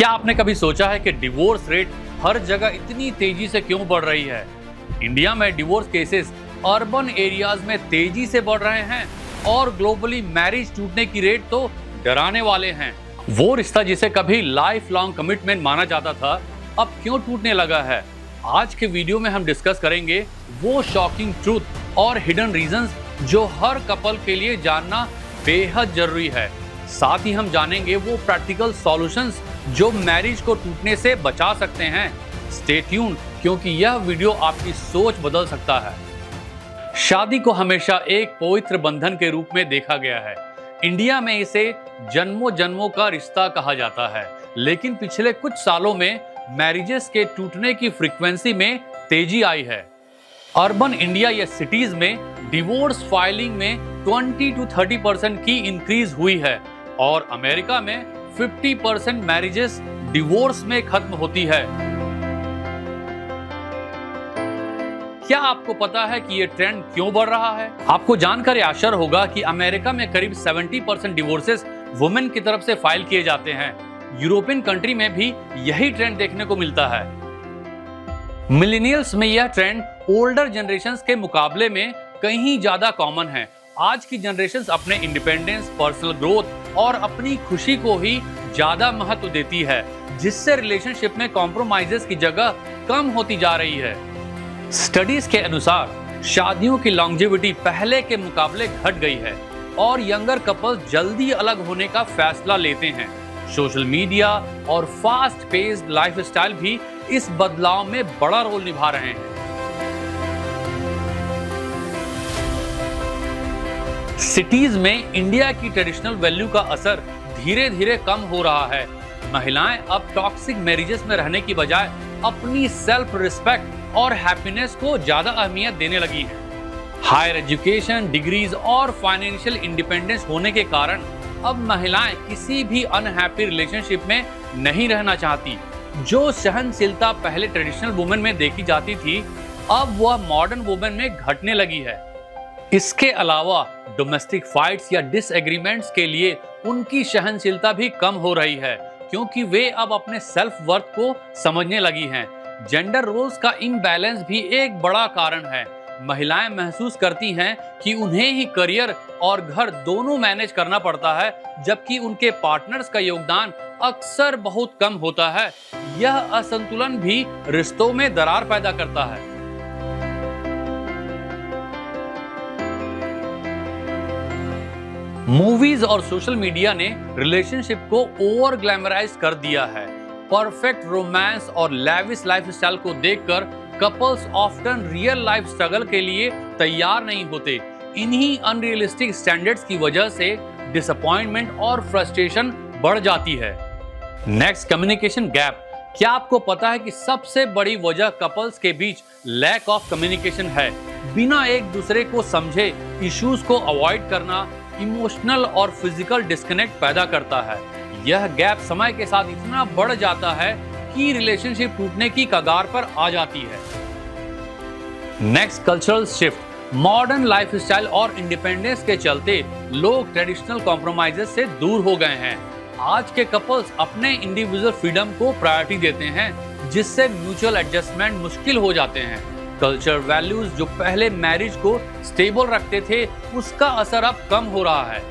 क्या आपने कभी सोचा है कि डिवोर्स रेट हर जगह इतनी तेजी से क्यों बढ़ रही है? इंडिया में डिवोर्स केसेस अर्बन एरियाज में तेजी से बढ़ रहे हैं और ग्लोबली मैरिज टूटने की रेट तो डराने वाले हैं। वो रिश्ता जिसे कभी लाइफ लॉन्ग कमिटमेंट माना जाता था, अब क्यों टूटने लगा है? आज के वीडियो में हम डिस्कस करेंगे वो शॉकिंग ट्रूथ और हिडन रीजंस जो हर कपल के लिए जानना बेहद जरूरी है। साथ ही हम जानेंगे वो प्रैक्टिकल सॉल्यूशंस जो मैरिज को टूटने से बचा सकते हैं। स्टे ट्यून्ड, क्योंकि यह वीडियो आपकी सोच बदल सकता है। शादी को हमेशा एक पवित्र बंधन के रूप में देखा गया है। इंडिया में इसे जन्मों जन्मों का रिश्ता कहा जाता है, लेकिन पिछले कुछ सालों में मैरिजेस के टूटने की फ्रीक्वेंसी में तेजी आई है। अर्बन इंडिया या सिटीज में डिवोर्स फाइलिंग में 20 to 30% की इंक्रीज हुई है और अमेरिका में 50% मैरिजेस डिवोर्स में खत्म होती है। क्या आपको पता है कि ये ट्रेंड क्यों बढ़ रहा है? आपको जानकर आश्चर्य होगा कि अमेरिका में करीब 70% डिवोर्सेस वुमेन की तरफ से फाइल किए जाते हैं। यूरोपियन कंट्री में भी यही ट्रेंड देखने को मिलता है। मिलेनियल्स में यह ट्रेंड ओल्डर जनरेशंस के मुकाबले में कहीं ज्यादा कॉमन है। आज की जनरेशंस अपने इंडिपेंडेंस, पर्सनल ग्रोथ और अपनी खुशी को ही ज्यादा महत्व देती है, जिससे रिलेशनशिप में कॉम्प्रोमाइजेस की जगह कम होती जा रही है। स्टडीज के अनुसार शादियों की लॉन्जेविटी पहले के मुकाबले घट गई है और यंगर कपल्स जल्दी अलग होने का फैसला लेते हैं। सोशल मीडिया और फास्ट पेस्ड लाइफस्टाइल भी इस बदलाव में बड़ा रोल निभा रहे हैं। सिटीज में इंडिया की ट्रेडिशनल वैल्यू का असर धीरे धीरे कम हो रहा है। महिलाएं अब टॉक्सिक मैरिजेस में रहने की बजाय अपनी सेल्फ रिस्पेक्ट और हैप्पीनेस को ज्यादा अहमियत देने लगी हैं। हायर एजुकेशन, डिग्रीज और फाइनेंशियल इंडिपेंडेंस होने के कारण अब महिलाएं किसी भी अनहैप्पी रिलेशनशिप में नहीं रहना चाहती। जो सहनशीलता पहले ट्रेडिशनल वुमेन में देखी जाती थी, अब वह मॉडर्न वुमेन में घटने लगी है। इसके अलावा डोमेस्टिक फाइट्स या डिसएग्रीमेंट्स के लिए उनकी सहनशीलता भी कम हो रही है, क्योंकि वे अब अपने सेल्फ वर्थ को समझने लगी हैं। जेंडर रोल्स का इम्बैलेंस भी एक बड़ा कारण है। महिलाएं महसूस करती हैं कि उन्हें ही करियर और घर दोनों मैनेज करना पड़ता है, जबकि उनके पार्टनर्स का योगदान अक्सर बहुत कम होता है। यह असंतुलन भी रिश्तों में दरार पैदा करता है। मूवीज और सोशल मीडिया ने रिलेशनशिप को ओवर ग्लैमराइज कर दिया है। परफेक्ट रोमांस और लैविश लाइफस्टाइल को देखकर couples often real life struggle के लिए तैयार नहीं होते। इन्हीं अनरियलिस्टिक स्टैंडर्ड्स की वजह से डिसअपॉइंटमेंट और फ्रस्ट्रेशन बढ़ जाती है। Next, communication gap. क्या आपको पता है कि सबसे बड़ी वजह कपल्स के बीच लैक ऑफ कम्युनिकेशन है? बिना एक दूसरे को समझे इश्यूज को अवॉइड करना इमोशनल और फिजिकल डिस्कनेक्ट पैदा करता है। यह गैप समय के साथ इतना बढ़ जाता है कि रिलेशनशिप टूटने की कगार पर आ जाती है। Next, cultural shift. Modern lifestyle और इंडिपेंडेंस के चलते लोग ट्रेडिशनल कॉम्प्रोमाइजेस से दूर हो गए हैं। आज के कपल्स अपने इंडिविजुअल फ्रीडम को प्रायोरिटी देते हैं, जिससे म्यूचुअल एडजस्टमेंट मुश्किल हो जाते हैं। कल्चर वैल्यूज जो पहले मैरिज को स्टेबल रखते थे, उसका असर अब कम हो रहा है।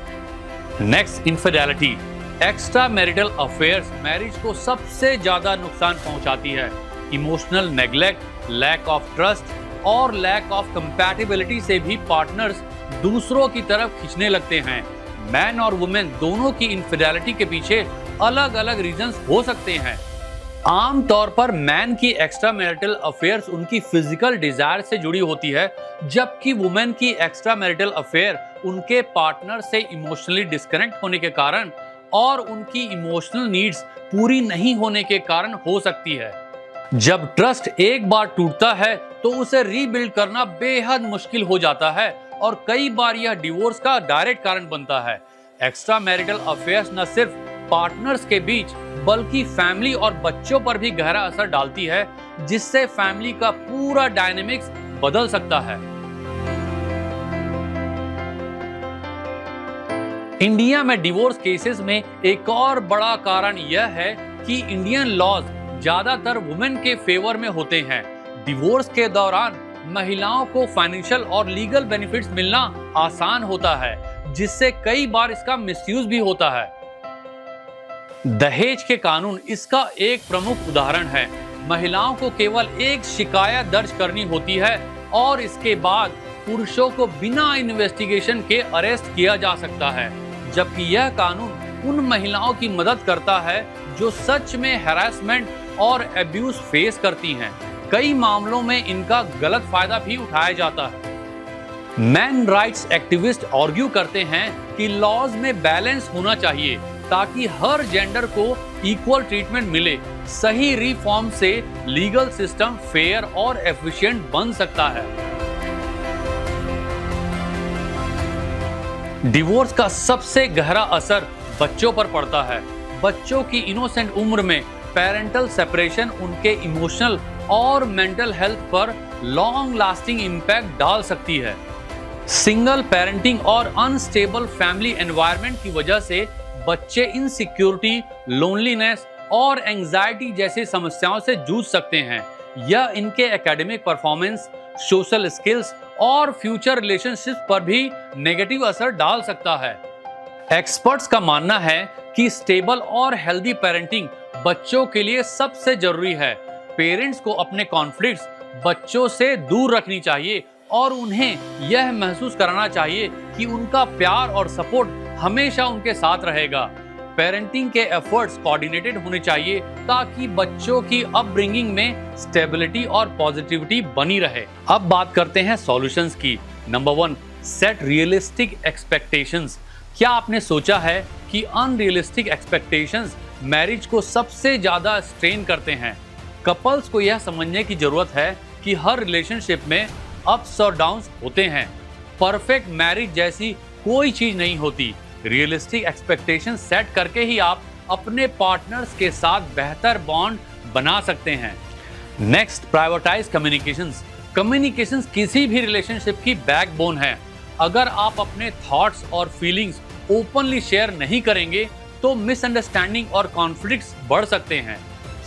Next, infidelity. Extra marital affairs marriage को सबसे ज्यादा नुकसान पहुंचाती है। Emotional neglect, lack of trust और लैक ऑफ कंपैटिबिलिटी से भी पार्टनर्स दूसरों की तरफ खींचने लगते हैं। मैन और वुमेन दोनों की इनफिडेलिटी के पीछे अलग अलग रीजंस हो सकते हैं। आमतौर पर मैन की एक्स्ट्रा मैरिटल अफेयर्स उनकी फिजिकल डिजायर से जुड़ी होती है, जबकि वुमेन की एक्स्ट्रा मैरिटल अफेयर उनके पार्टनर से इमोशनली डिस्कनेक्ट होने के कारण और उनकी इमोशनल नीड्स पूरी नहीं होने के कारण हो सकती है। जब ट्रस्ट एक बार टूटता है तो उसे रीबिल्ड करना बेहद मुश्किल हो जाता है और कई बार यह डिवोर्स का डायरेक्ट कारण बनता है। एक्स्ट्रा मैरिटल अफेयर्स न सिर्फ पार्टनर्स के बीच बल्कि फैमिली और बच्चों पर भी गहरा असर डालती है, जिससे फैमिली का पूरा डायनेमिक्स बदल सकता है। इंडिया में डिवोर्स केसेस में एक और बड़ा कारण यह है कि इंडियन लॉज ज्यादातर वुमेन के फेवर में होते हैं। डिवोर्स के दौरान महिलाओं को फाइनेंशियल और लीगल बेनिफिट्स मिलना आसान होता है, जिससे कई बार इसका मिसयूज भी होता है। दहेज के कानून इसका एक प्रमुख उदाहरण है। महिलाओं को केवल एक शिकायत दर्ज करनी होती है और इसके बाद पुरुषों को बिना इन्वेस्टिगेशन के अरेस्ट किया जा सकता है, जबकि यह कानून उन महिलाओं की मदद करता है जो सच में हैरेसमेंट और अब्यूज फेस करती हैं। कई मामलों में इनका गलत फायदा भी उठाया जाता है। मैन राइट्स एक्टिविस्ट आर्ग्यू करते हैं कि लॉज में बैलेंस होना चाहिए ताकि हर जेंडर को इक्वल ट्रीटमेंट मिले। सही रिफॉर्म से लीगल सिस्टम फेयर और एफिशिएंट बन सकता है। डिवोर्स का सबसे गहरा असर बच्चों पर पड़ता है। बच्चों की इनोसेंट उम्र में पेरेंटल सेपरेशन उनके इमोशनल और मेंटल हेल्थ पर लॉन्ग लास्टिंग इम्पैक्ट डाल सकती है। सिंगल पेरेंटिंग और अनस्टेबल फैमिली एनवायरनमेंट की वजह से बच्चे इनसिक्योरिटी, लोनलीनेस और एंजाइटी जैसी समस्याओं से जूझ सकते हैं। यह इनके एकेडमिक परफॉर्मेंस, सोशल स्किल्स और फ्यूचर रिलेशनशिप्स पर भी नेगेटिव असर डाल सकता है। एक्सपर्ट्स का मानना है कि स्टेबल और हेल्दी पेरेंटिंग बच्चों के लिए सबसे जरूरी है। पेरेंट्स को अपने कॉन्फ्लिक्ट्स बच्चों से दूर रखनी चाहिए और उन्हें यह महसूस कराना चाहिए कि उनका प्यार और सपोर्ट हमेशा उनके साथ रहेगा। पेरेंटिंग के एफर्ट्स कोऑर्डिनेटेड होने चाहिए ताकि बच्चों की अपब्रिंगिंग में स्टेबिलिटी और पॉजिटिविटी बनी रहे। अब बात करते हैं सॉल्यूशंस की। Number 1, set realistic expectations. क्या आपने सोचा है कि अनरियलिस्टिक एक्सपेक्टेशंस मैरिज को सबसे ज्यादा स्ट्रेन करते हैं? कपल्स को यह समझने की जरूरत है कि हर रिलेशनशिप में अप्स और डाउन्स होते हैं। परफेक्ट मैरिज जैसी कोई चीज नहीं होती। रियलिस्टिक एक्सपेक्टेशन सेट करके ही आप अपने पार्टनर्स के साथ बेहतर बॉन्ड बना सकते हैं। Next, prioritise communications. कम्युनिकेशंस किसी भी रिलेशनशिप की बैकबोन है। अगर आप अपने थॉट्स और फीलिंग्स ओपनली शेयर नहीं करेंगे तो मिसअंडरस्टैंडिंग और कॉन्फ्लिक्ट्स बढ़ सकते हैं।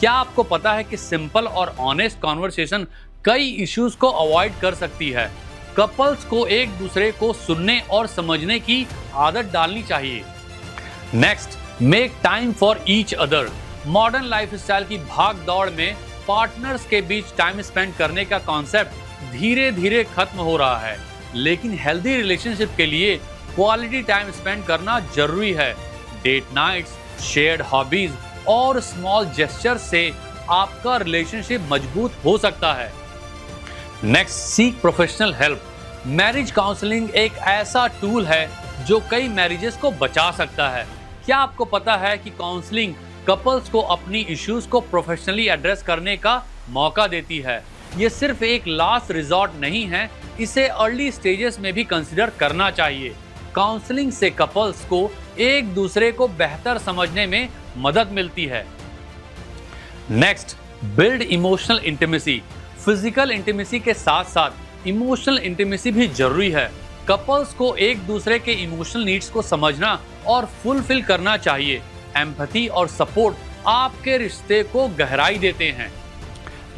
क्या आपको पता है कि सिंपल और ऑनेस्ट कॉन्वर्सेशन कई इश्यूज को अवॉइड कर सकती है? कपल्स को एक दूसरे को सुनने और समझने की आदत डालनी चाहिए। Next, make time for each other. Modern lifestyle की भाग दौड़ में पार्टनर्स के बीच टाइम स्पेंड करने का कॉन्सेप्ट धीरे धीरे खत्म हो रहा है, लेकिन हेल्दी रिलेशनशिप के लिए क्वालिटी टाइम स्पेंड करना जरूरी है। डेट नाइट्स, शेयर्ड हॉबीज और स्मॉल जेस्चर से आपका रिलेशनशिप मजबूत हो सकता है। Next, seek professional help. Marriage counselling एक ऐसा टूल है जो कई मैरिजेस को बचा सकता है। क्या आपको पता है कि काउंसलिंग कपल्स को अपनी इश्यूज को प्रोफेशनली एड्रेस करने का मौका देती है? ये सिर्फ एक लास्ट रिजॉर्ट नहीं है, इसे अर्ली स्टेजेस में भी कंसिडर करना चाहिए। काउंसलिंग से कपल्स को एक दूसरे को बेहतर समझने में मदद मिलती है। Next, build emotional intimacy. Physical intimacy के साथ साथ इमोशनल इंटीमेसी भी जरूरी है। कपल्स को एक दूसरे के इमोशनल नीड्स को समझना और फुलफिल करना चाहिए। एम्पैथी और सपोर्ट आपके रिश्ते को गहराई देते हैं।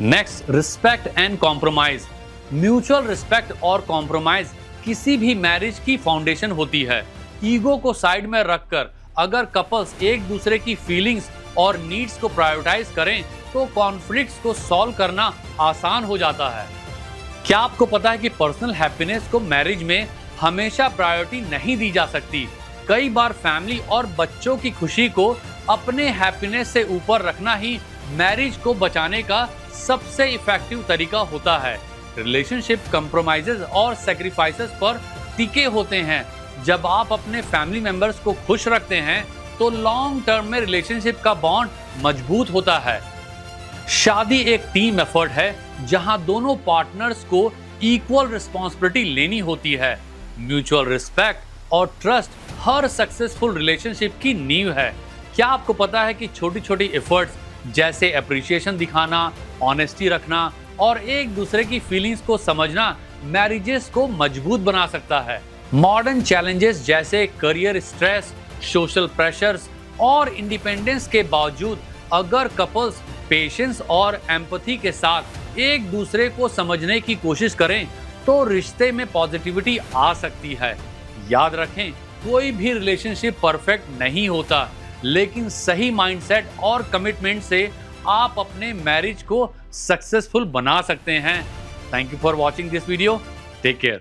Next, respect and compromise. Mutual respect और कॉम्प्रोमाइज किसी भी मैरिज की फाउंडेशन होती है। ईगो को साइड में रखकर अगर कपल्स एक दूसरे की फीलिंग्स और नीड्स को प्रायोरिटाइज करें तो कॉन्फ्लिक्ट्स को सॉल्व करना आसान हो जाता है। क्या आपको पता है कि पर्सनल हैप्पीनेस को मैरिज में हमेशा प्रायोरिटी नहीं दी जा सकती? कई बार फैमिली और बच्चों की खुशी को अपने हैप्पीनेस से ऊपर रखना ही मैरिज को बचाने का सबसे इफेक्टिव तरीका होता है। रिलेशनशिप कंप्रोमाइजेस और सैक्रिफाइसेस पर टिके होते हैं। जब आप अपने फैमिली मेंबर्स को खुश रखते हैं तो लॉन्ग टर्म में रिलेशनशिप का बॉन्ड मजबूत होता है। शादी एक टीम एफर्ट है जहां दोनों पार्टनर्स को इक्वल रिस्पॉन्सिबिलिटी लेनी होती है। म्यूचुअल रिस्पेक्ट और ट्रस्ट हर सक्सेसफुल रिलेशनशिप की नींव है। क्या आपको पता है कि छोटी छोटी एफर्ट्स जैसे अप्रिसिएशन दिखाना, ऑनेस्टी रखना और एक दूसरे की फीलिंग्स को समझना मैरिजेस को मजबूत बना सकता है। मॉडर्न चैलेंजेस जैसे करियर स्ट्रेस, सोशल प्रेशर्स और इंडिपेंडेंस के बावजूद अगर कपल्स पेशेंस और एम्पैथी के साथ एक दूसरे को समझने की कोशिश करें तो रिश्ते में पॉजिटिविटी आ सकती है। याद रखें, कोई भी रिलेशनशिप परफेक्ट नहीं होता, लेकिन सही माइंडसेट और कमिटमेंट से आप अपने मैरिज को सक्सेसफुल बना सकते हैं। Thank you for watching this video. Take care.